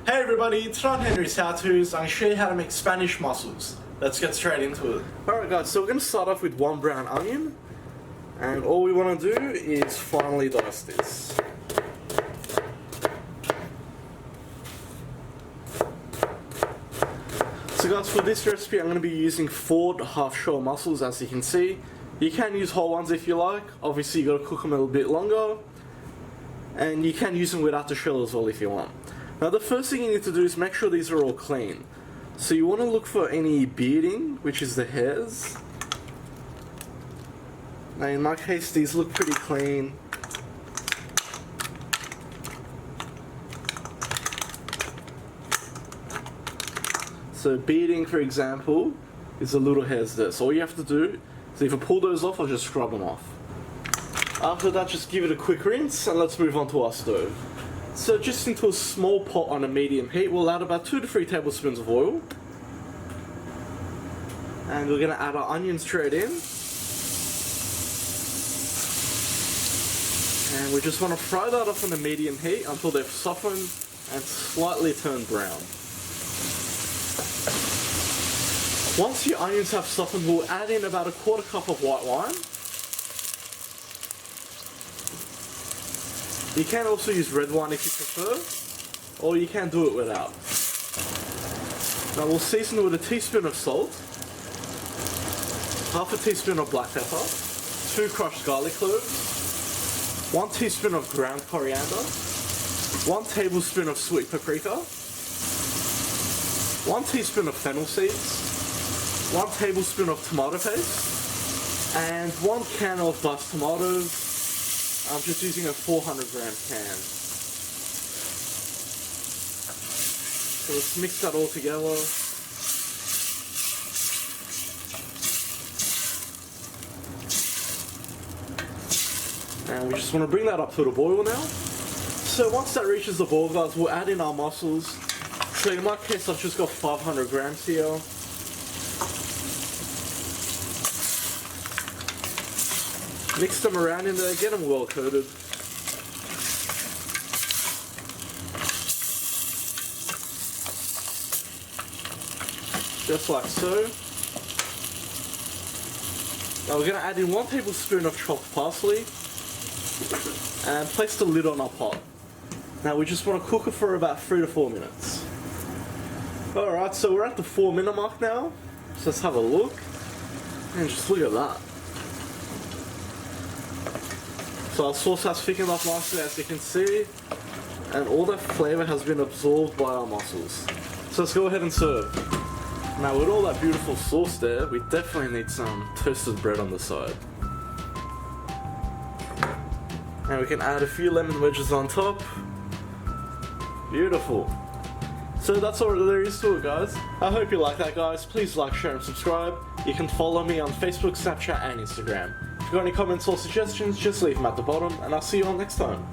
Hey everybody, it's Ron Henry's How To's. I'm going to show you how to make Spanish mussels. Let's get straight into it. Alright guys, so we're going to start off with one brown onion. And all we want to do is finely dice this. So guys, for this recipe I'm going to be using thawed half-shell mussels, as you can see. You can use whole ones if you like. Obviously you got to cook them a little bit longer. And you can use them without the shell as well if you want. Now the first thing you need to do is make sure these are all clean. So you want to look for any bearding, which is the hairs. Now in my case these look pretty clean. So bearding, for example, is the little hairs there. So all you have to do is either pull those off or just scrub them off. After that, just give it a quick rinse and let's move on to our stove. So just into a small pot on a medium heat, we'll add about 2 to 3 tablespoons of oil. And we're going to add our onions straight in. And we just want to fry that up on a medium heat until they've softened and slightly turned brown. Once your onions have softened, we'll add in about a 1/4 cup of white wine. You can also use red wine if you prefer, or you can do it without. Now we'll season with a teaspoon of salt, half a teaspoon of black pepper, 2 crushed garlic cloves, 1 teaspoon of ground coriander, 1 tablespoon of sweet paprika, 1 teaspoon of fennel seeds, 1 tablespoon of tomato paste, and 1 can of diced tomatoes. I'm just using a 400-gram can. So let's mix that all together. And we just want to bring that up to the boil now. So once that reaches the boil, guys, we'll add in our mussels. So in my case, I've just got 500 grams here. Mix them around in there, get them well coated. Just like so. Now we're going to add in 1 tablespoon of chopped parsley and place the lid on our pot. Now we just want to cook it for about 3 to 4 minutes. Alright, so we're at the 4-minute mark now. So let's have a look. And just look at that. So our sauce has thickened up nicely, as you can see, and all that flavour has been absorbed by our mussels. So let's go ahead and serve. Now with all that beautiful sauce there, we definitely need some toasted bread on the side. And we can add a few lemon wedges on top. Beautiful. So that's all there is to it, guys. I hope you like that, guys. Please like, share and subscribe. You can follow me on Facebook, Snapchat and Instagram. If you've got any comments or suggestions, just leave them at the bottom, and I'll see you all next time.